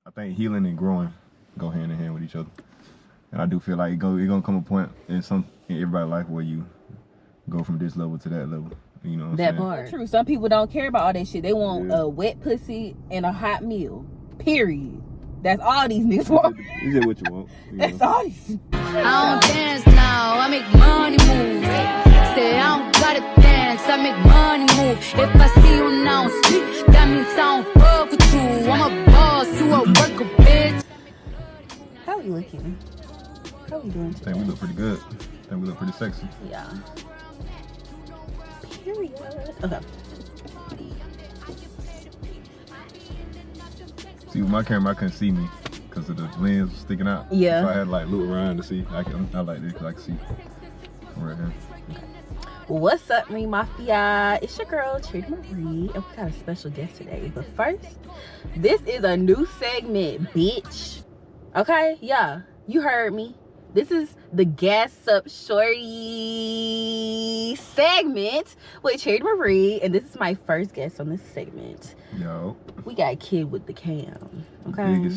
I think healing and growing go hand in hand with each other. And I do feel like it's gonna come a point in everybody's life where you go from this level to that level. You know what I'm saying? Part. True. Some people don't care about all that shit. They want a wet pussy and a hot meal. Period. That's all these niggas want. Is it what you want? That's all these. I don't dance now, I make money move. Say I don't gotta dance, I make money move. If I see you now speak, that means I don't fuck with you. I'm a boss, you a worker, bitch. How we looking? How we doing today? I think we look pretty good. I think we look pretty sexy. Yeah. Period. Okay. See, with my camera, I couldn't see me because of the lens sticking out. Yeah. So I had to like look around to see. I like this because I can see right here. What's up, Ring Mafia? It's your girl, Charitymariellc, and we got a special guest today. But first, this is a new segment, bitch. Okay? Yeah, you heard me. This is the Gas Up Shorty segment with Charitymariellc, and this is my first guest on this segment. Yo. We got Kiid With The Cam. Okay?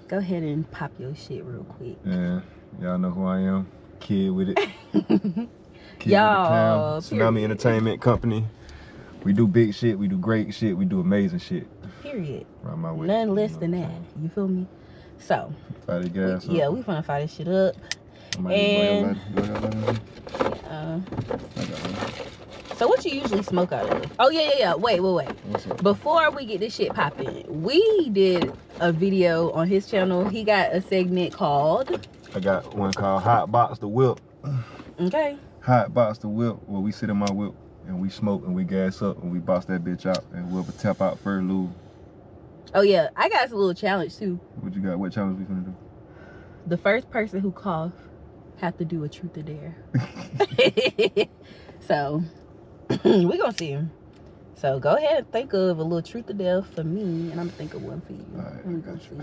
Go ahead and pop your shit real quick. Yeah, y'all know who I am. Kiid With It. Kiid Y'all, With The Cam. Tsunami Entertainment Company. We do big shit. We do great shit. We do amazing shit. Period. Right my way. Nothing less than that. You feel me? So, fire the gas up. Yeah, we finna fire this shit up. And so what you usually smoke out of? Oh yeah. Wait. Before we get this shit popping, we did a video on his channel. He got a segment called. I got one called Hot Box the Whip. Okay. Hot Box the Whip, where we sit in my whip and we smoke and we gas up and we box that bitch out and we'll tap out for lube. Oh yeah, I got a little challenge too. What you got? What challenge we finna do? The first person who cough have to do a truth or dare. So we gonna see him. So go ahead and think of a little truth or dare for me, and I'm gonna think of one for you. All right, we gonna see.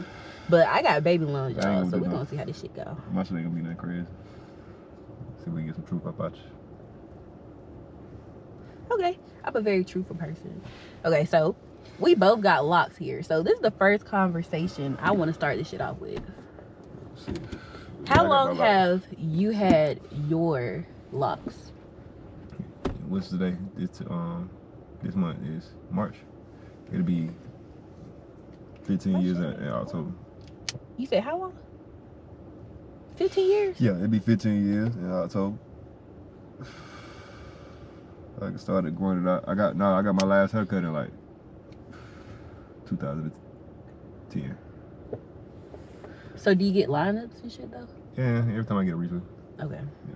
But I got baby lunch, y'all, so we gonna see how this shit go. My shit ain't gonna be nothing crazy. See if we can get some truth up out you. Okay, I'm a very truthful person. Okay, so we both got locks here. So this is the first conversation I want to start this shit off with. Let's see. How long have you had your locks? What's today? This month is March. It'll be 15 years in October. You said how long? 15 years? Yeah, it'll be 15 years in October. I started growing it out. I got my last haircut in like 2010. So do you get lineups and shit though? Yeah, every time I get a refill. Okay. Yeah.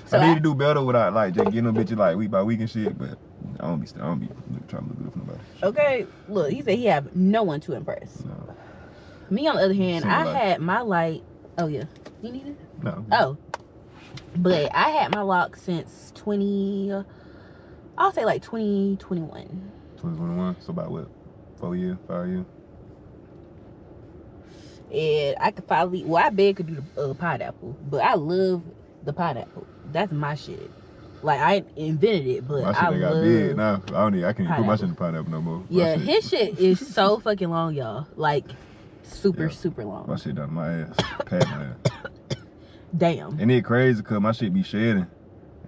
So I need to do better without like just getting them bitches like week by week and shit, but I don't be trying to look good for nobody. Okay, look, he said he have no one to impress. No. Me on the other hand, Single I life. had my light. Oh yeah, you need it? No. Oh, but I had my lock since I'll say like 2021. 2021. So about what? 4 years, 5 years. And I could finally, well, I bet could do the pineapple, but I love the pineapple. That's my shit. Like I invented it, but My shit I got love big now. I can't even put my shit in pineapple no more. Yeah, his shit is so fucking long, y'all. Like super long. My shit down my ass. Pad my ass. Damn. And it crazy cause my shit be shedding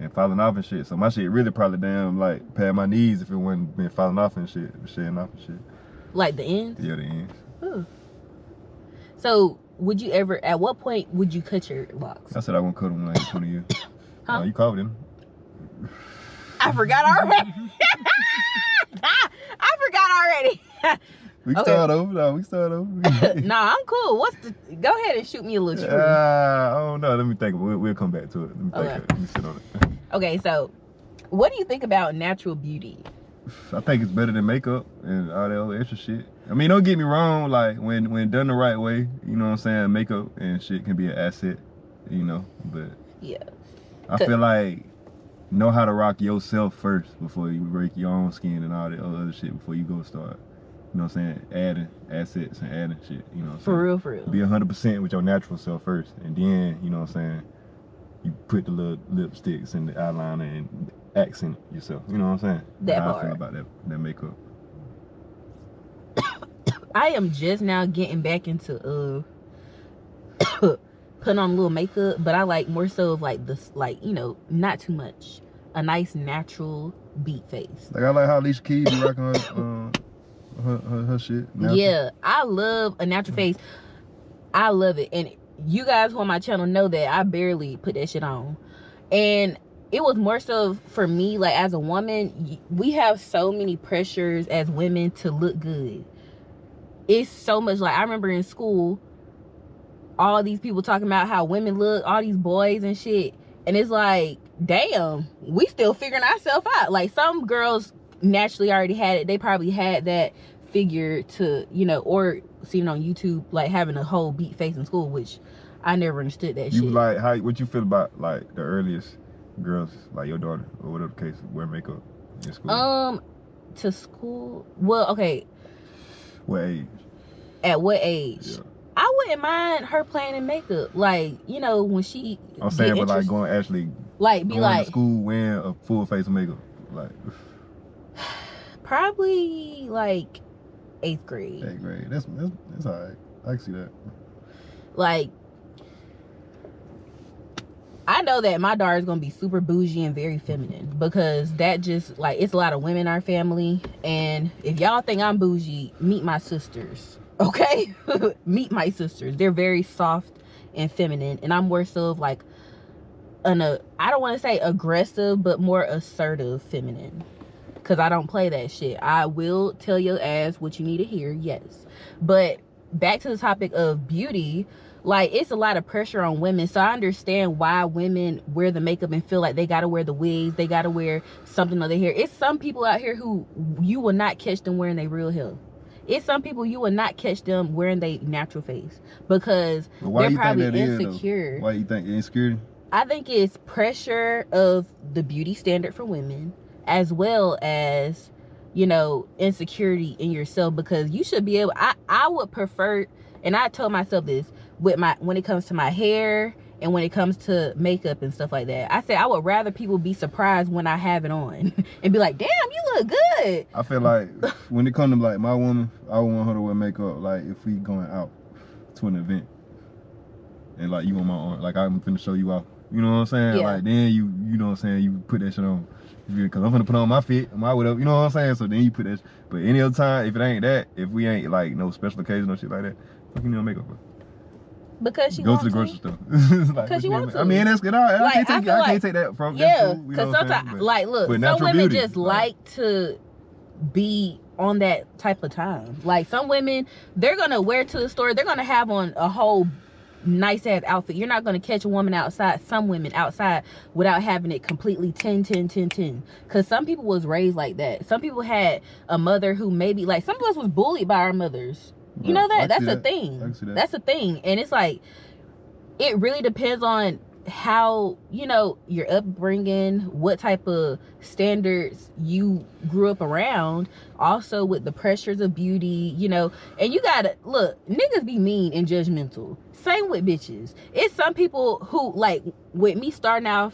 and falling off and shit. So my shit really probably damn like pad my knees if it wasn't been falling off and shit, shedding off and shit. Like the ends? Yeah, the ends. Ooh. So would you ever, at what point would you cut your locks? I said I won't cut them like 20 years. Huh? You covered them. I forgot already. I forgot already. We can start over. No, we start over. Nah, I'm cool. Go ahead and shoot me a little truth. I don't know. Let me think. We'll come back to it. Let me think. Let me sit on it. Okay, so what do you think about natural beauty? I think it's better than makeup and all that other extra shit. I mean, don't get me wrong. Like when done the right way, you know what I'm saying. Makeup and shit can be an asset, you know. But yeah, I feel like know how to rock yourself first before you break your own skin and all that other shit before you go start. You know what I'm saying? Adding assets and adding shit. You know what I'm saying? For real. Be 100% with your natural self first, and then you know what I'm saying. You put the little lipsticks and the eyeliner and accent yourself. You know what I'm saying? That How part. I feel about that makeup. I am just now getting back into putting on a little makeup, but I like more so of like this, like, you know, not too much. A nice natural beat face. Like I like how Alicia Keys be rocking her shit. Natural. Yeah, I love a natural face. I love it. And you guys who on my channel know that I barely put that shit on. And it was more so for me, like as a woman, we have so many pressures as women to look good. It's so much, like I remember in school, all these people talking about how women look, all these boys and shit. And it's like, damn, we still figuring ourselves out. Like some girls naturally already had it. They probably had that figure to, you know, or seen it on YouTube, like having a whole beat face in school, which I never understood that shit. You like what you feel about like the earliest girls, like your daughter or whatever the case, wear makeup in school? To school? Well, okay. What age? At what age? Yeah. I wouldn't mind her playing in makeup, like, you know, when she. I'm saying, but like going to school wearing a full face of makeup, like. Probably like 8th grade. 8th grade. That's alright. I can see that. Like, I know that my daughter is gonna be super bougie and very feminine, because that just, like, it's a lot of women in our family, and if y'all think I'm bougie, meet my sisters. Okay? Meet my sisters. They're very soft and feminine, and I'm more so of like I don't want to say aggressive, but more assertive feminine, because I don't play that shit. I will tell your ass what you need to hear, yes. But back to the topic of beauty, like, it's a lot of pressure on women, so I understand why women wear the makeup and feel like they gotta wear the wigs, they gotta wear something on their hair. It's some people out here who you will not catch them wearing their real hair. It's some people you will not catch them wearing their natural face, because they're probably insecure. Why you think insecurity? I think it's pressure of the beauty standard for women, as well as, you know, insecurity in yourself, because you should be able, I would prefer, and I told myself this with when it comes to my hair and when it comes to makeup and stuff like that. I said I would rather people be surprised when I have it on and be like, damn, you look good. I feel like when it comes to like my woman, I would want her to wear makeup like if we going out to an event and like you on my arm, like I'm finna show you out. You know what I'm saying? Yeah. Like then you know what I'm saying, you put that shit on. Because I'm finna put on my fit, my whatever, you know what I'm saying? So then you put that shit. But any other time, if it ain't that, if we ain't like no special occasion or shit like that, fuck you need no makeup for? Because she go wants to the grocery store. Like, because she wants to. I mean, that's good. I can't take that from. Yeah, because cool, sometimes, like, look, some women beauty, just like to be on that type of time. Like, some women, they're gonna wear to the store, they're gonna have on a whole nice ass outfit. You're not gonna catch a woman outside, some women outside, without having it completely 10 because some people was raised like that. Some people had a mother who maybe, like, some of us was bullied by our mothers. You know that? That's a thing. That's a thing. And it's like, it really depends on how, you know, your upbringing, what type of standards you grew up around, also with the pressures of beauty, you know. And you gotta look, niggas be mean and judgmental. Same with bitches. It's some people who, like, with me starting off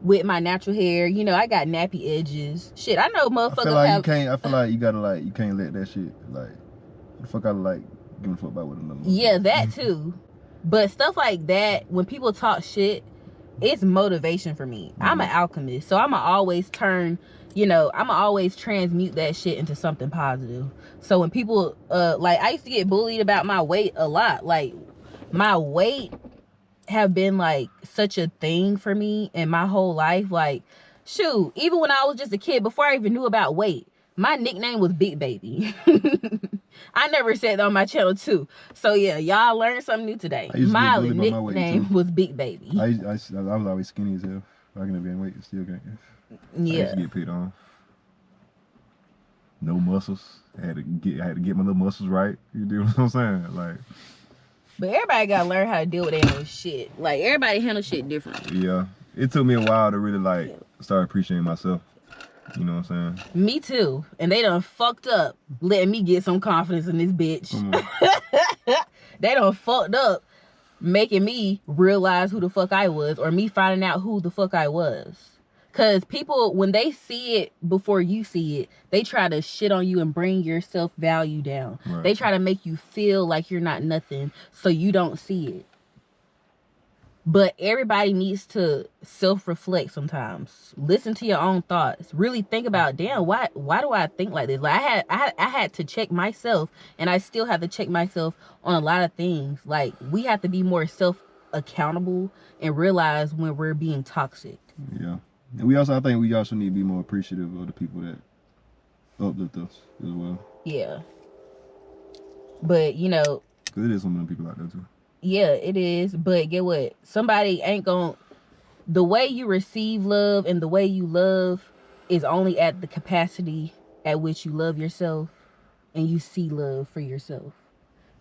with my natural hair, you know, I got nappy edges. Shit, I know motherfuckers I feel like you gotta, like, you can't let that shit, like, the fuck I like giving a fuck about with another. Yeah, that too. But stuff like that, when people talk shit, it's motivation for me. I'm an alchemist, so I'ma always turn, you know, I'ma always transmute that shit into something positive. So when people, like, I used to get bullied about my weight a lot. Like, my weight have been, like, such a thing for me in my whole life. Like, shoot, even when I was just a kid, before I even knew about weight, my nickname was Big Baby. I never said that on my channel too. So yeah, y'all learned something new today. My nickname was Big Baby. I was always skinny as hell. I can never gain weight, still can't. Yeah. I used to get picked on. No muscles. I had to get my little muscles right. You know what I'm saying? Like. But everybody gotta learn how to deal with their own shit. Like, everybody handle shit differently. Yeah. It took me a while to really, like, start appreciating myself. You know what I'm saying? Me too. And they done fucked up letting me get some confidence in this bitch. They done fucked up making me realize who the fuck I was, or me finding out who the fuck I was. Because people, when they see it before you see it, they try to shit on you and bring your self-value down. Right. They try to make you feel like you're not nothing so you don't see it. But everybody needs to self-reflect sometimes. Listen to your own thoughts. Really think about, damn, why do I think like this? Like I had to check myself, and I still have to check myself on a lot of things. Like, we have to be more self-accountable and realize when we're being toxic. Yeah. And I think we also need to be more appreciative of the people that uplift us as well. Yeah. But, you know, because it is some of them people out there too. Yeah, it is. But get what? Somebody ain't gonna... The way you receive love and the way you love is only at the capacity at which you love yourself and you see love for yourself.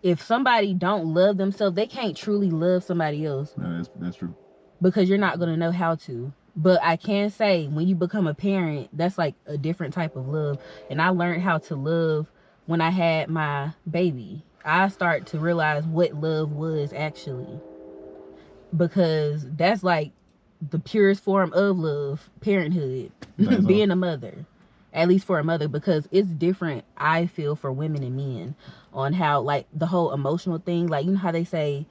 If somebody don't love themselves, they can't truly love somebody else. No, that's true. Because you're not gonna know how to. But I can say, when you become a parent, that's like a different type of love. And I learned how to love when I had my baby. I start to realize what love was actually, because that's like the purest form of love, parenthood, being a mother, at least for a mother, because it's different, I feel, for women and men on how, like, the whole emotional thing, like, you know how they say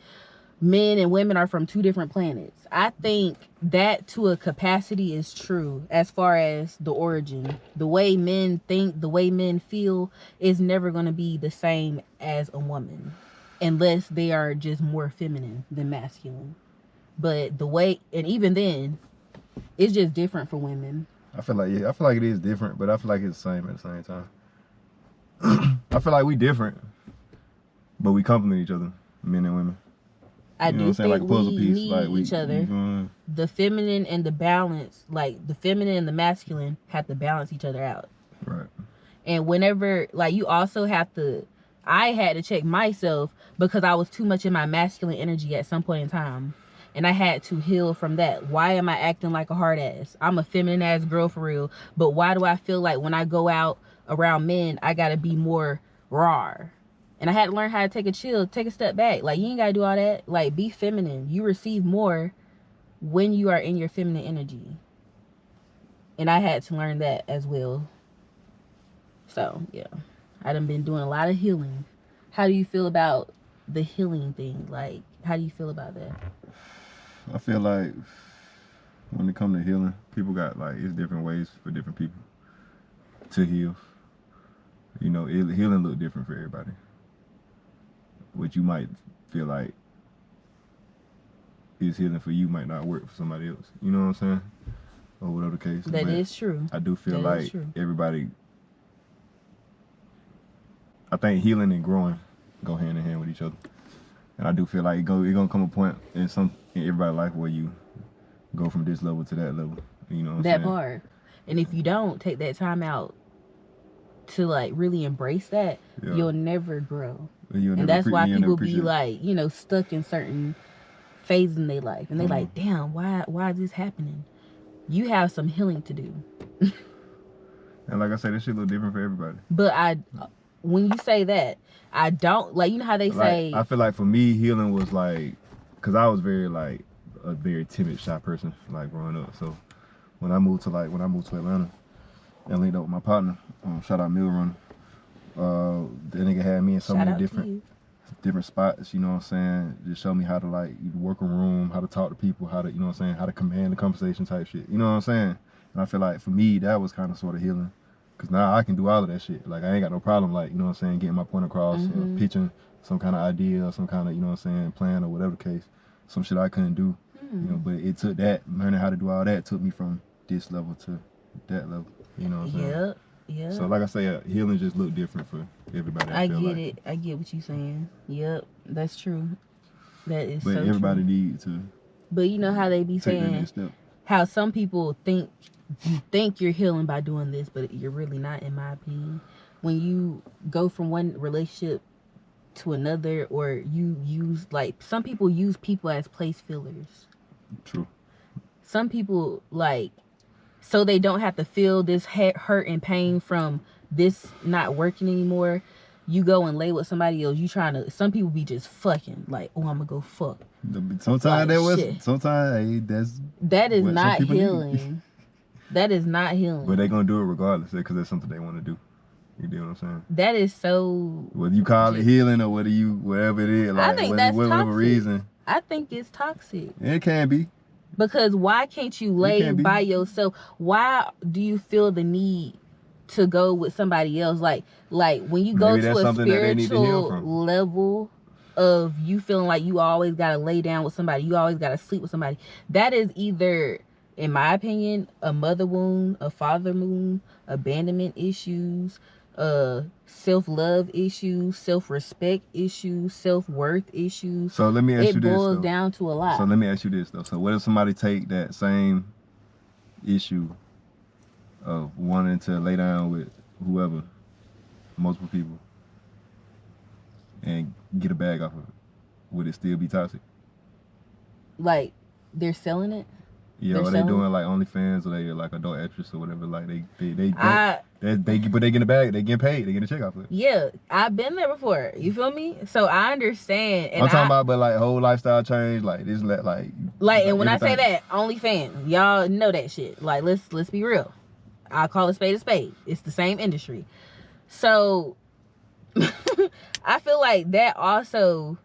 men and women are from two different planets. I think that to a capacity is true as far as the origin. The way men think, the way men feel is never going to be the same as a woman unless they are just more feminine than masculine. But the way, and even then, it's just different for women. I feel like it is different, but I feel like it's the same at the same time. I feel like we different, but we complement each other, men and women. I do think like a puzzle we piece. need Like each other. The feminine and the balance, like the feminine and the masculine have to balance each other out. Right. And whenever, like, you also have to, I had to check myself because I was too much in my masculine energy at some point in time. And I had to heal from that. Why am I acting like a hard ass? I'm a feminine ass girl for real. But why do I feel like when I go out around men, I gotta be more raw? And I had to learn how to take a step back. Like, you ain't gotta do all that. Like, be feminine. You receive more when you are in your feminine energy. And I had to learn that as well. So, yeah. I done been doing a lot of healing. How do you feel about the healing thing? Like, how do you feel about that? I feel like when it comes to healing, people got, like, it's different ways for different people to heal. You know, healing look different for everybody. What you might feel like is healing for you might not work for somebody else. You know what I'm saying? Or whatever the case. That is true. I do feel like everybody, I think healing and growing go hand in hand with each other. And I do feel like it's gonna come a point in everybody's life where you go from this level to that level. You know what I'm saying? That part. And if you don't take that time out to, like, really embrace that, you'll never grow. And that's why people be, like, you know, stuck in certain phases in their life. And they like, damn, why is this happening? You have some healing to do. And like I said, this shit look different for everybody. But when you say that, I don't, like, you know how they say... I feel like for me, healing was like, because I was very, like, a very timid, shy person, like, growing up. So when I moved to Atlanta and linked up with my partner, shout out Mill Runner, the nigga had me in so many different spots, you know what I'm saying? Just show me how to, like, work a room, how to talk to people, how to, you know what I'm saying, how to command the conversation type shit. You know what I'm saying? And I feel like for me, that was kind of sort of healing. Because now I can do all of that shit. Like, I ain't got no problem, like, you know what I'm saying, getting my point across, pitching some kind of idea or some kind of, you know what I'm saying, plan or whatever the case. Some shit I couldn't do. You know, but it took that, learning how to do all that took me from this level to that level. You know what I'm saying? Yeah. So like I say, healing just look different for everybody. I get it. I get what you're saying. Yep, that's true. That is. But everybody needs to. But you know how they be saying how some people think you're healing by doing this, but you're really not, in my opinion. When you go from one relationship to another, or you use, like, some people use people as place fillers. True. Some people, like, so they don't have to feel this hurt and pain from this not working anymore. You go and lay with somebody else. Some people be just fucking, like, oh, I'm gonna go fuck. Sometimes that is not healing. That is not healing. But they gonna do it regardless because that's something they want to do. You get what I'm saying? That is so. Whether you call it healing or whatever it is, like I think that's whatever toxic. reason. I think it's toxic. It can be. Because why can't you lay by yourself? Why do you feel the need to go with somebody else? Like when you go to a spiritual level of you feeling like you always gotta lay down with somebody, you always gotta sleep with somebody. That is either, in my opinion, a mother wound, a father wound, abandonment issues, self-love issues, self-respect issues, self-worth issues. So let me ask you this. It boils down to a lot. So let me ask you this though. So what if somebody take that same issue of wanting to lay down with whoever, multiple people, and get a bag off of it? Would it still be toxic? Like they're selling it? Yeah, or they doing like OnlyFans, or they like adult actress or whatever. Like they get a bag, they get paid, they get a check off of it. Yeah, I've been there before. You feel me? So I understand. And I'm talking about, but like whole lifestyle change, like this, like and when I say that, OnlyFans, y'all know that shit. Like let's be real. I'll call a spade a spade. It's the same industry. So I feel like that also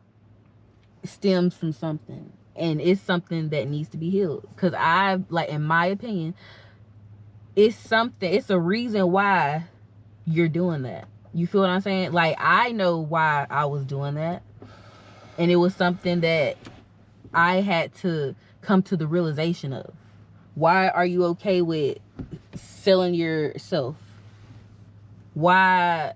stems from something. And it's something that needs to be healed. Because in my opinion, it's a reason why you're doing that. You feel what I'm saying? Like, I know why I was doing that. And it was something that I had to come to the realization of. Why are you okay with selling yourself? Why?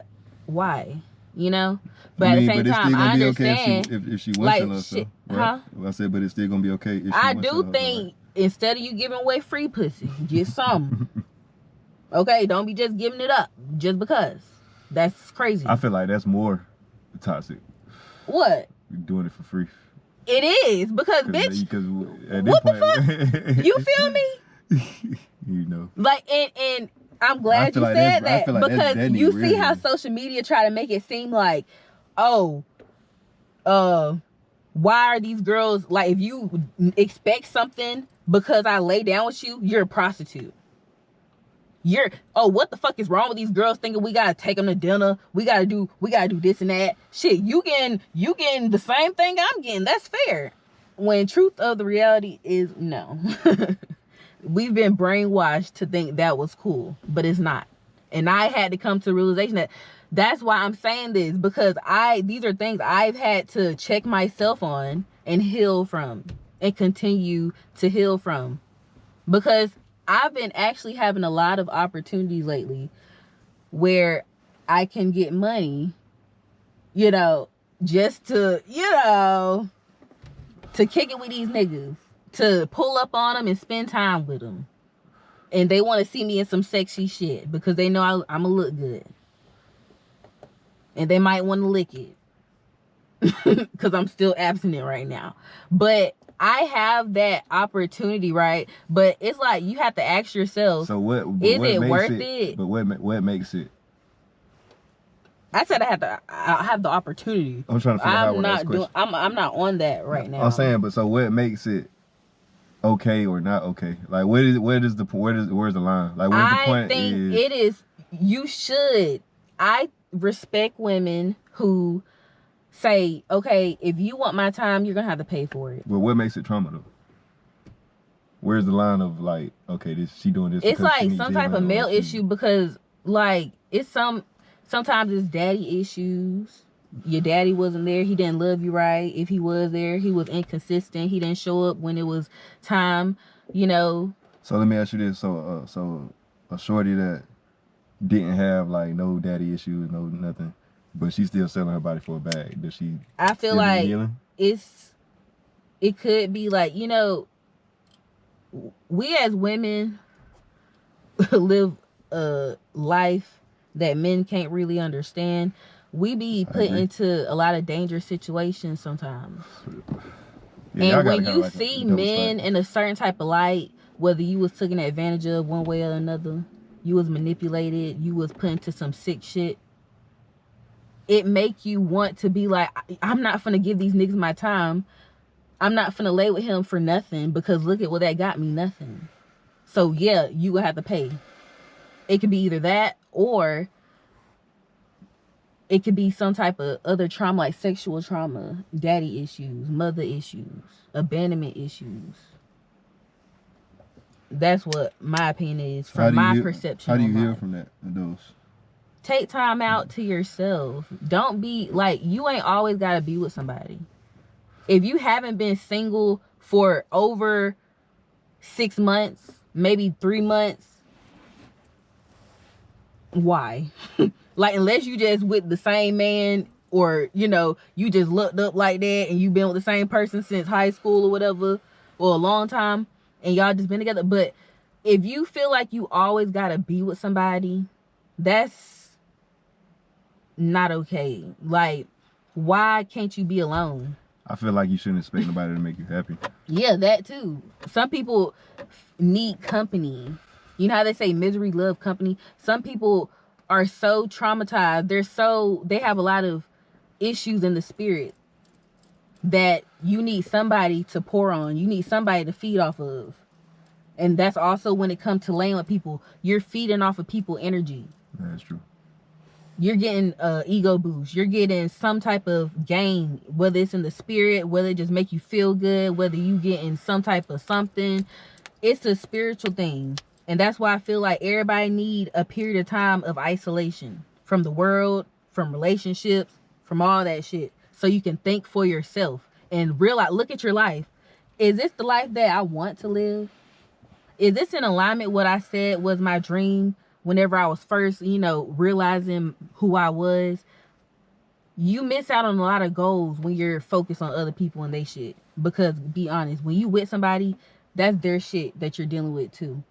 You know? But at the same time, I understand. Okay if she was selling herself, right? Huh? I said, but it's still gonna be okay. If she I do think instead of you giving away free pussy, get some. Okay, don't be just giving it up just because. That's crazy. I feel like that's more toxic. What? You're doing it for free. It is because bitch. At this what point, the fuck? You feel me? You know. Like and I'm glad you said that because you see how social media try to make it seem like, oh, why are these girls, like, if you expect something because I lay down with you, you're a prostitute. What the fuck is wrong with these girls thinking we gotta take them to dinner, we gotta do this and that shit? You getting the same thing I'm getting. That's fair. When truth of the reality is no. We've been brainwashed to think that was cool, but it's not. And I had to come to the realization that that's why I'm saying this, because these are things I've had to check myself on and heal from and continue to heal from, because I've been actually having a lot of opportunities lately where I can get money, just to kick it with these niggas, to pull up on them and spend time with them. And they want to see me in some sexy shit because they know I'm going to look good. And they might want to lick it because I'm still abstinent right now. But I have that opportunity, right? But it's like you have to ask yourself, so what is what it makes worth it? But what makes it? I said I have the opportunity. I'm trying to figure out what that's I'm not on that right now. I'm saying, but so what makes it okay or not okay? Like where's the line? Like where's the point? I think it is, you should. I respect women who say, okay, if you want my time, you're gonna have to pay for it. Well, what makes it trauma though? Where's the line of like, okay, she doing this? It's like some type of male issue, because like sometimes it's daddy issues. Your daddy wasn't there. He didn't love you right. If he was there, he was inconsistent. He didn't show up when it was time, So let me ask you this. So a shorty that didn't have like no daddy issues, no nothing, but she's still selling her body for a bag. Does she? I feel like it could be like, we as women live a life that men can't really understand. We be put into a lot of dangerous situations sometimes. Yeah, and when you see men in a certain type of light, whether you was taken advantage of one way or another, you was manipulated, you was put into some sick shit, it make you want to be like, I'm not finna give these niggas my time. I'm not finna lay with him for nothing, because look at what that got me, nothing. So yeah, you will have to pay. It could be either that, or it could be some type of other trauma, like sexual trauma, daddy issues, mother issues, abandonment issues. That's what my opinion is from my perception. How do you heal from that? Those. Take time out to yourself. Don't be like, you ain't always got to be with somebody. If you haven't been single for over 6 months, maybe 3 months, why? Like, unless you just with the same man, or, you know, you just looked up like that and you've been with the same person since high school or whatever, or a long time, and y'all just been together. But if you feel like you always got to be with somebody, that's not okay. Like, why can't you be alone? I feel like you shouldn't expect nobody to make you happy. Yeah, that too. Some people need company. You know how they say misery love company? Some people are so traumatized. They have a lot of issues in the spirit that you need somebody to pour on. You need somebody to feed off of. And that's also when it comes to laying with people. You're feeding off of people energy. That's true. You're getting ego boost. You're getting some type of gain, whether it's in the spirit, whether it just make you feel good, whether you getting some type of something. It's a spiritual thing. And that's why I feel like everybody need a period of time of isolation from the world, from relationships, from all that shit. So you can think for yourself and realize, look at your life. Is this the life that I want to live? Is this in alignment with what I said was my dream whenever I was first, you know, realizing who I was? You miss out on a lot of goals when you're focused on other people and they shit. Because, be honest, when you with somebody, that's their shit that you're dealing with too.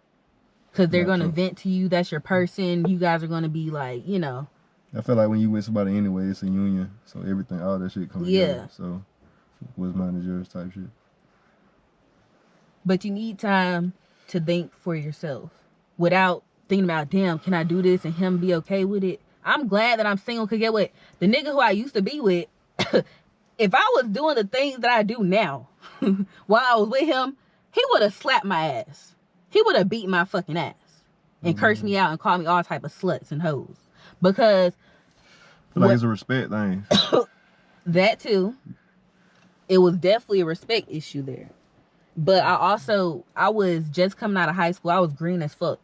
Because they're going to vent to you. That's your person. You guys are going to be like, you know. I feel like when you with somebody anyway, it's a union. So everything, all that shit comes together. So what's mine is yours type shit. But you need time to think for yourself without thinking about, damn, can I do this and him be okay with it? I'm glad that I'm single, because get what? The nigga who I used to be with, if I was doing the things that I do now while I was with him, he would have slapped my ass. He would have beat my fucking ass and cursed me out and called me all type of sluts and hoes. Because I feel like it's a respect thing. That too. It was definitely a respect issue there. But I was just coming out of high school. I was green as fuck.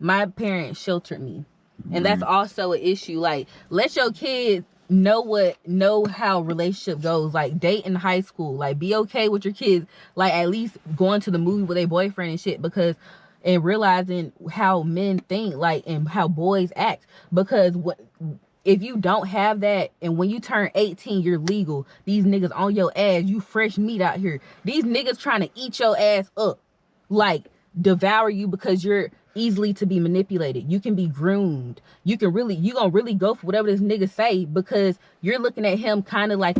My parents sheltered me. And that's also an issue. Like, let your kids know how relationship goes. Like, date in high school. Like, be okay with your kids. Like, at least going to the movie with their boyfriend and shit. Because, and realizing how men think, like, and how boys act. Because if you don't have that, and when you turn 18, you're legal, these niggas on your ass, you fresh meat out here. These niggas trying to eat your ass up. Like, devour you because you're easily to be manipulated. You can be groomed. You gonna really go for whatever this nigga say, because you're looking at him kind of like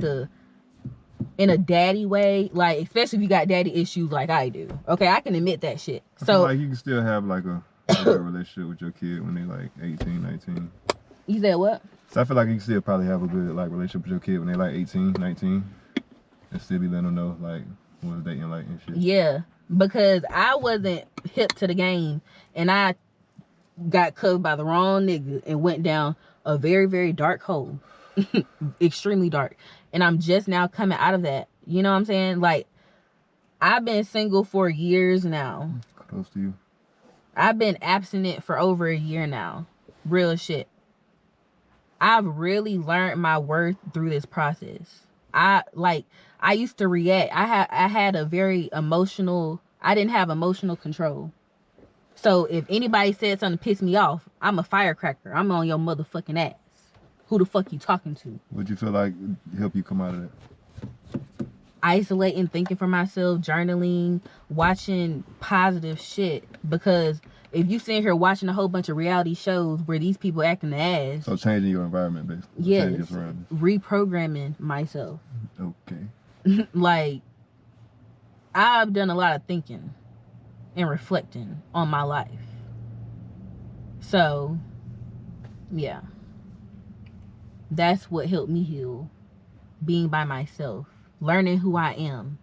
in a daddy way, like, especially if you got daddy issues like I do. Okay, I can admit that shit. I feel like you can still have like a good relationship with your kid when they like 18, 19. You said what? So I feel like you can still probably have a good like relationship with your kid when they like 18, 19, and still be letting them know like what's dating like and shit. Yeah. Because I wasn't hip to the game, and I got covered by the wrong nigga and went down a very, very dark hole. Extremely dark. And I'm just now coming out of that. You know what I'm saying? Like, I've been single for years now. Close to you. I've been abstinent for over a year now. Real shit. I've really learned my worth through this process. I used to react. I had a very emotional, I didn't have emotional control. So if anybody said something to piss me off, I'm a firecracker. I'm on your motherfucking ass. Who the fuck you talking to? What'd you feel like help you come out of that? Isolating, thinking for myself, journaling, watching positive shit. Because if you sitting here watching a whole bunch of reality shows where these people acting the ass. So changing your environment, basically. Yes. Reprogramming myself. Okay. Like, I've done a lot of thinking and reflecting on my life. So, yeah. That's what helped me heal. Being by myself. Learning who I am.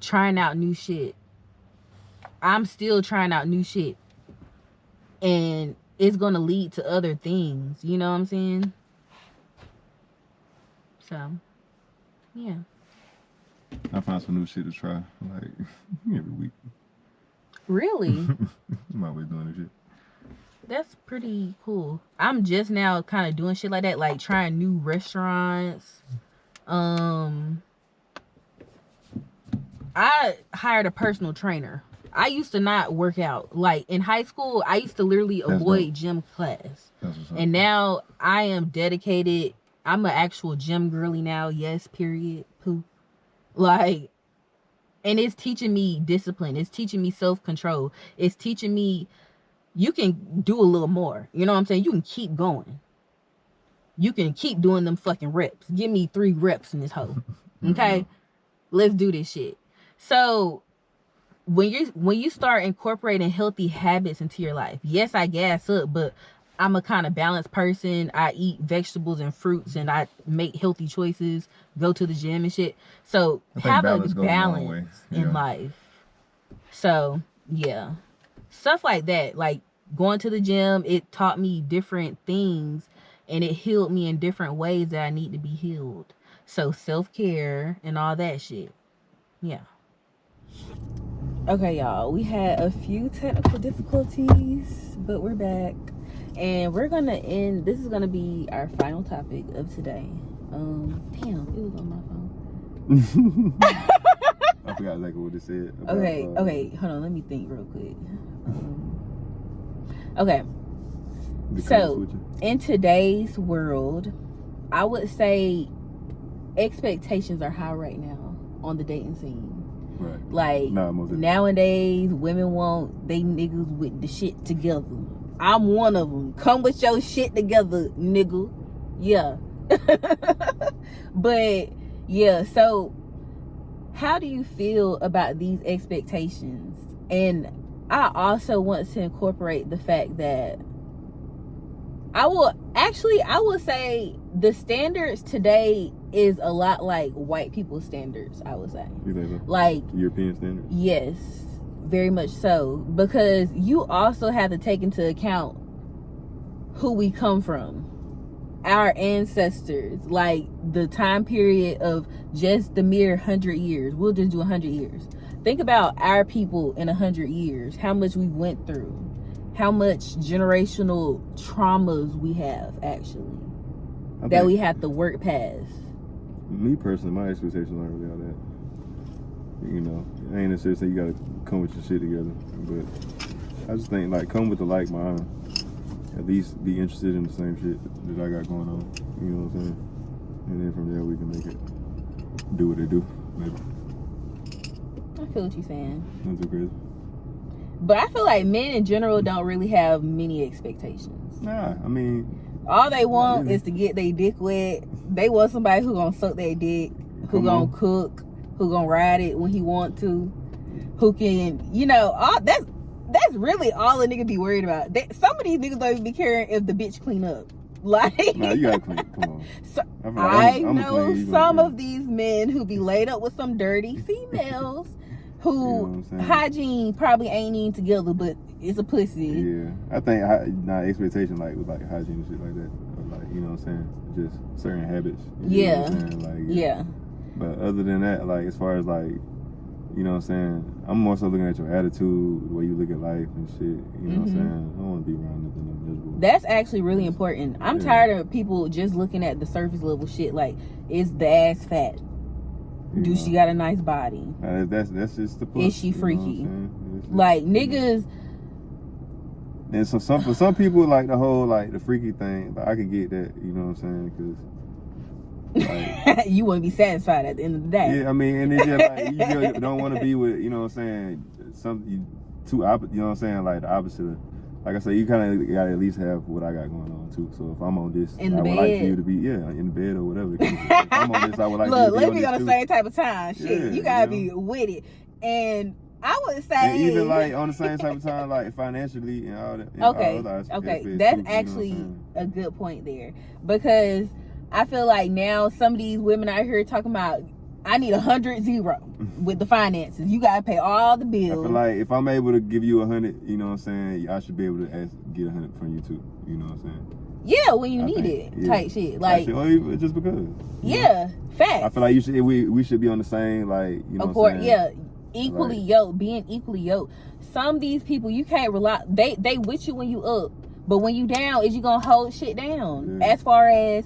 Trying out new shit. I'm still trying out new shit. And it's going to lead to other things. You know what I'm saying? So, yeah. I find some new shit to try, like, every week. Really? I'm always doing this shit. That's pretty cool. I'm just now kind of doing shit like that, like trying new restaurants. I hired a personal trainer. I used to not work out. Like in high school, I used to literally avoid gym class. And now I am dedicated. I'm an actual gym girly now. Yes, period. Poo. Like, and it's teaching me discipline. It's teaching me self-control. It's teaching me you can do a little more. You know what I'm saying? You can keep going. You can keep doing them fucking reps. Give me 3 reps in this hole. Okay? Let's do this shit. So when you start incorporating healthy habits into your life, yes, I gas up, but I'm a kind of balanced person. I eat vegetables and fruits, and I make healthy choices, go to the gym and shit. So have a balance in life. So yeah, stuff like that, like going to the gym, it taught me different things, and it healed me in different ways that I need to be healed. So self-care and all that shit. Yeah. Okay, y'all, we had a few technical difficulties, but we're back. And we're gonna end. This is gonna be our final topic of today. Damn, it was on my phone. I forgot exactly what it said. Okay, hold on. Let me think real quick. Okay. So, in today's world, I would say expectations are high right now on the dating scene. Right. Like, nowadays, women want they niggas with the shit together. I'm one of them. Come with your shit together, nigga. Yeah. But, yeah, so how do you feel about these expectations? And I also want to incorporate the fact that I will say the standards today is a lot like white people's standards, I would say. You think so? Like European standards? Yes, very much so. Because you also have to take into account who we come from. Our ancestors, like the time period of just the mere 100 years. We'll just do 100 years. Think about our people in 100 years, how much we went through. How much generational traumas we have, actually, that we have to work past. Me personally, my expectations aren't really all that. You know, it ain't necessarily say you gotta come with your shit together, but I just think like come with the like mind. At least be interested in the same shit that I got going on. You know what I'm saying? And then from there we can make it do what they do, maybe. I feel what you're saying. Not too crazy. But I feel like men in general don't really have many expectations. Nah, I mean, all they want is to get their dick wet. They want somebody who gonna suck their dick, who gonna cook, who gonna ride it when he want to, who can, you know, all that's really all a nigga be worried about. Some of these niggas don't even be caring if the bitch clean up. Like, nah, you gotta clean. Come on. So, I know some of these men who be laid up with some dirty females. Who you know hygiene probably ain't even together, but it's a pussy. Yeah, I think expectation like with like hygiene and shit like that, or like you know what I'm saying, just certain habits. You know what I'm saying? Like yeah. But other than that, like as far as like you know what I'm saying, I'm more so looking at your attitude, the way you look at life and shit. You know what I'm saying? I don't want to be around nothing miserable. That's actually really important. I'm tired of people just looking at the surface level shit. Like, is the ass fat? Do she got a nice body? That's just the plus. Is she freaky? Like niggas. And so for some people like the whole like the freaky thing, like I could get that, you know what I'm saying? Because like, you wouldn't be satisfied at the end of the day. Yeah, I mean, and it's just like you just don't want to be with, you know what I'm saying? You know what I'm saying? Like the opposite of. Like I said, you kind of gotta at least have what I got going on too. So if I'm on this, I would like for you to be in bed or whatever. If I'm on this, I would like Look, you to be let me on the same type of time. Shit, you gotta be with it. And I would say, and even like on the same type of time, like financially and all that. And okay, that's actually a good point there, because I feel like now some of these women out here talking about, I need 100 0 with the finances. You gotta pay all the bills. I feel like if I'm able to give you 100, you know what I'm saying, I should be able to get 100 from you too. You know what I'm saying? Yeah, when you need it, type shit. Like, or just because. Yeah, fact. I feel like we should be on the same, like, you know of what course, I'm saying? yeah, equally yoked, being equally yoked. Some of these people you can't rely. They with you when you up, but when you down, is you gonna hold shit down? Yeah. As far as,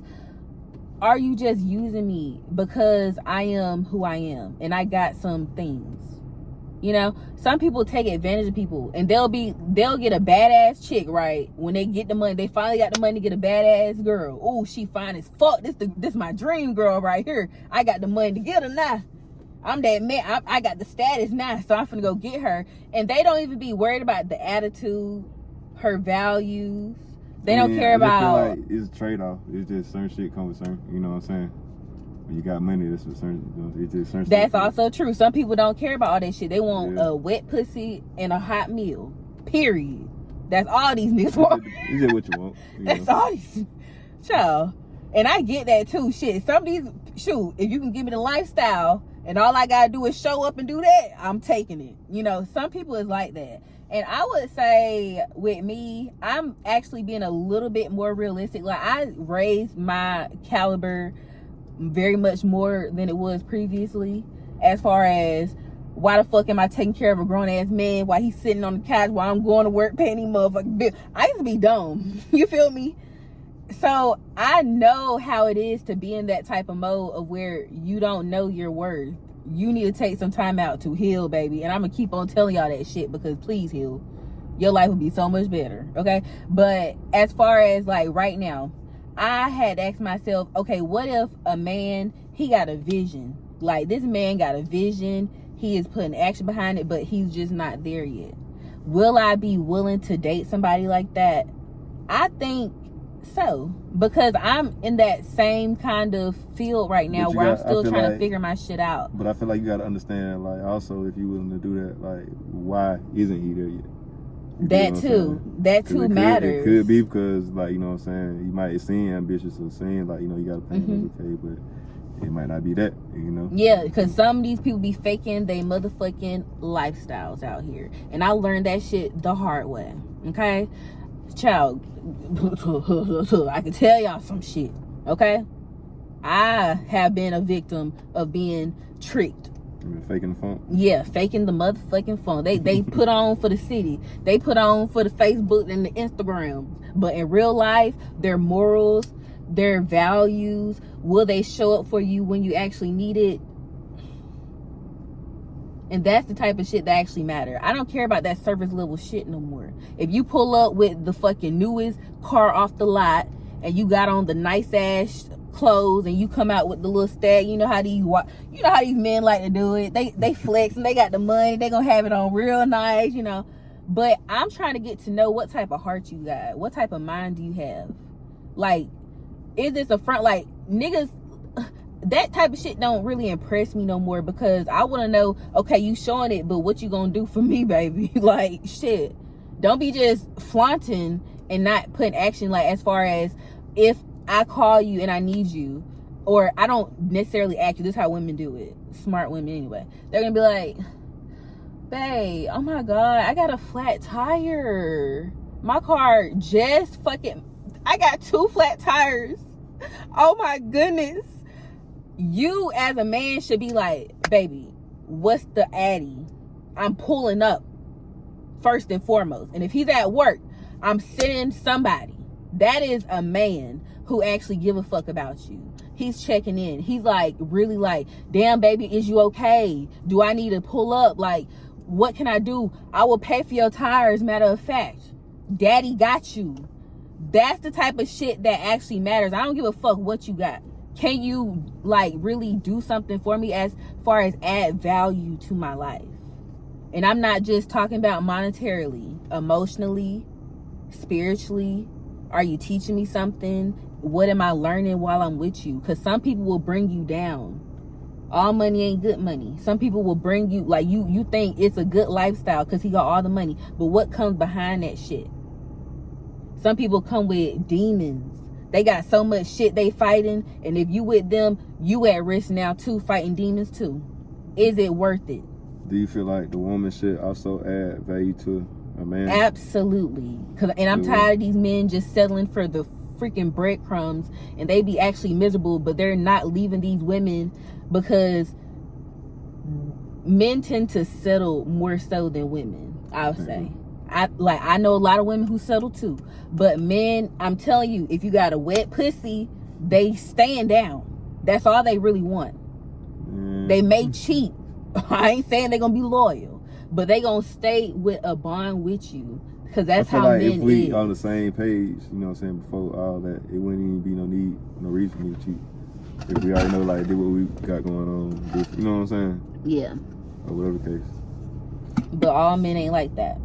are you just using me because I am who I am and I got some things? You know, some people take advantage of people, and they'll get a badass chick, right? When they get the money, they finally got the money to get a badass girl. Oh, she fine as fuck. This my dream girl right here. I got the money to get her now. I'm that man. I got the status now, so I'm finna go get her. And they don't even be worried about the attitude, her values. They don't care about. I feel like it's a trade-off. It's just certain shit comes with certain. You know what I'm saying? When you got money, that's what certain. It's just certain. That's also true. Some people don't care about all that shit. They want a wet pussy and a hot meal. Period. That's all these niggas want. It's just what you want. That's all these. Child. And I get that too. Shit. Some of these, shoot, if you can give me the lifestyle and all I gotta do is show up and do that, I'm taking it. You know, some people is like that. And I would say with me, I'm actually being a little bit more realistic. Like, I raised my caliber very much more than it was previously, as far as, why the fuck am I taking care of a grown-ass man while he's sitting on the couch while I'm going to work paying these motherfucking bills? I used to be dumb. You feel me? So I know how it is to be in that type of mode of where you don't know your worth. You need to take some time out to heal, baby. And I'm gonna keep on telling y'all that shit, because please heal. Your life would be so much better, okay? But as far as, like, right now, I had asked myself, okay, what if a man, he got a vision? Like, this man got a vision. He is putting action behind it, but he's just not there yet. Will I be willing to date somebody like that? I think so, because I'm in that same kind of field right now where I'm still trying to figure my shit out. But I feel like you got to understand, like, also, if you're willing to do that, like, why isn't he there yet? That too matters. It could be because, like, you know what I'm saying, you might seem ambitious or seem like, you know, you got to pay okay, but it might not be that, you know? Yeah, because some of these people be faking they motherfucking lifestyles out here. And I learned that shit the hard way, okay? Child, I can tell y'all some shit, okay? I have been a victim of being tricked. You been faking the phone? Yeah, faking the motherfucking phone. They put on for the city. They put on for the Facebook and the Instagram. But in real life, their morals, their values, will they show up for you when you actually need it? And that's the type of shit that actually matter. I don't care about that surface level shit no more. If you pull up with the fucking newest car off the lot and you got on the nice ass clothes and you come out with the little stag, you know how these men like to do it. They flex and they got the money. They gonna have it on real nice, you know. But I'm trying to get to know what type of heart you got. What type of mind do you have? Like, is this a front? Like, niggas, that type of shit don't really impress me no more, because I want to know, okay, you showing it, but what you gonna do for me, baby? Like, shit, don't be just flaunting and not putting action. Like, as far as, if I call you and I need you, or I don't necessarily ask you, this is how women do it, smart women anyway, they're gonna be like, babe, oh my god, I got a flat tire, my car just fucking, I got 2 flat tires, oh my goodness. You as a man should be like, baby, what's the addy? I'm pulling up first and foremost. And if he's at work, I'm sending somebody. That is a man who actually give a fuck about you. He's checking in. He's like, really like, damn, baby, is you okay? Do I need to pull up? Like, what can I do? I will pay for your tires, matter of fact. Daddy got you. That's the type of shit that actually matters. I don't give a fuck what you got. Can you, like, really do something for me as far as add value to my life? And I'm not just talking about monetarily, emotionally, spiritually. Are you teaching me something? What am I learning while I'm with you? Because some people will bring you down. All money ain't good money. Some people will bring you, like, you think it's a good lifestyle because he got all the money. But what comes behind that shit? Some people come with demons. They got so much shit they fighting, and if you with them, you at risk now too, fighting demons too. Is it worth it? Do you feel like the woman should also add value to a man? Absolutely. And I'm tired of these men just settling for the freaking breadcrumbs, and they be actually miserable, but they're not leaving these women, because men tend to settle more so than women, I would say. I know a lot of women who settle too, but men, I'm telling you, if you got a wet pussy, they stand down. That's all they really want. They may cheat. I ain't saying they're gonna be loyal, but they gonna stay with a bond with you, because that's how like men if we is. on the same page, you know what I'm saying, before all that, it wouldn't even be no reason for me to cheat. If we already know, like, did what we got going on, you know what I'm saying? Yeah. Or whatever the case. But all men ain't like that.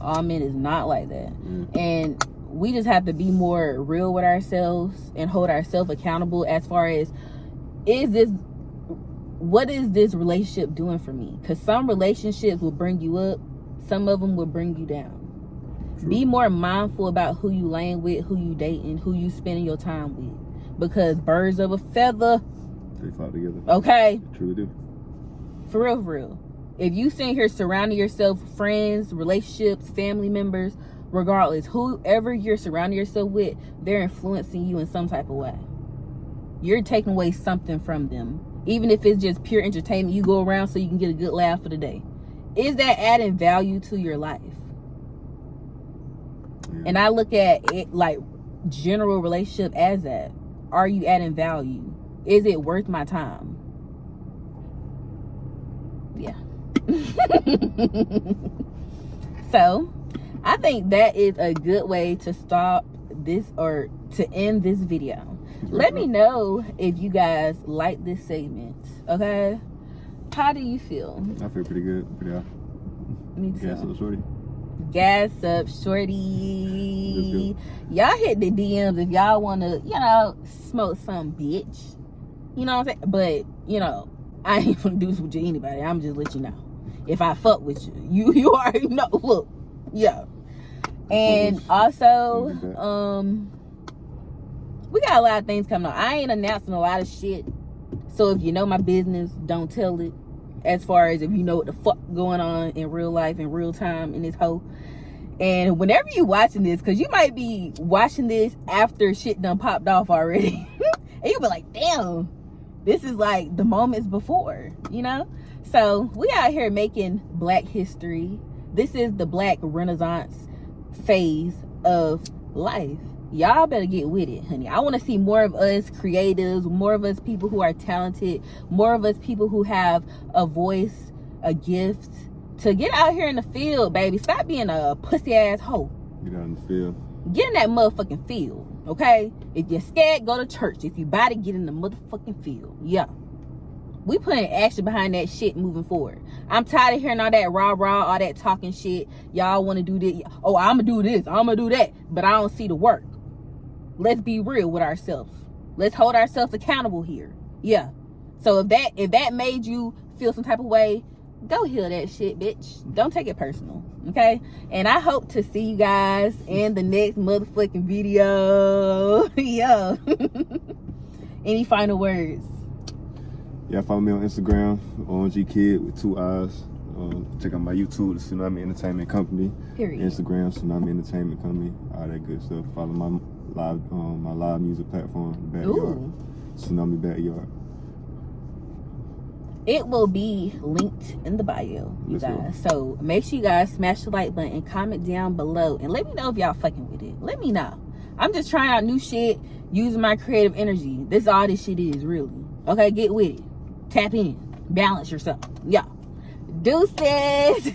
All men is not like that. And we just have to be more real with ourselves and hold ourselves accountable as far as, what is this relationship doing for me? Because some relationships will bring you up, some of them will bring you down. True. Be more mindful about who you laying with, who you dating, who you spending your time with, because birds of a feather, they flock together. Okay, they truly do. For real, for real. If you sitting here surrounding yourself with friends, relationships, family members, regardless, whoever you're surrounding yourself with, they're influencing you in some type of way. You're taking away something from them. Even if it's just pure entertainment, you go around so you can get a good laugh for the day. Is that adding value to your life? Yeah. And I look at it like general relationship as that. Are you adding value? Is it worth my time? Yeah. So I think that is a good way to stop this, or to end this video. Let me know if you guys like this segment. Okay, how do you feel? I feel pretty good. Pretty high. Me too. Gas up shorty. Gas up shorty. Y'all hit the DMs if y'all want to, smoke some bitch. You know what I'm saying? But I ain't gonna do this with anybody. I'm just let you know. If I fuck with you, you already know. Look, yeah. And also, we got a lot of things coming on. I ain't announcing a lot of shit. So if you know my business, don't tell it. As far as if you know what the fuck going on in real life, in real time, in this hoe. And whenever you watching this, because you might be watching this after shit done popped off already. And you'll be like, damn, this is like the moments before, So we out here making Black history. This is the Black Renaissance phase of life. Y'all better get with it, honey. I want to see more of us creatives, more of us people who are talented, more of us people who have a voice, a gift, to get out here in the field, baby. Stop being a pussy ass hoe. Get out in the field. Get in that motherfucking field, okay? If you're scared, go to church. If you about to get in the motherfucking field, yeah. We putting action behind that shit moving forward. I'm tired of hearing all that rah-rah, all that talking shit. Y'all want to do this. Oh, I'm going to do this. I'm going to do that. But I don't see the work. Let's be real with ourselves. Let's hold ourselves accountable here. Yeah. So if that made you feel some type of way, go heal that shit, bitch. Don't take it personal. Okay? And I hope to see you guys in the next motherfucking video. Yo. Any final words? Yeah, follow me on Instagram, ONG Kiid with 2 eyes. Check out my YouTube, the Tsunami Entertainment Company. Period. Instagram, Tsunami Entertainment Company. All that good stuff. Follow my live music platform, Backyard. Ooh. Tsunami Backyard. It will be linked in the bio, you guys. So make sure you guys smash the like button and comment down below. And let me know if y'all fucking with it. Let me know. I'm just trying out new shit, using my creative energy. This is all this shit is, really. Okay, get with it. Tap in. Balance yourself. Yeah. Deuces.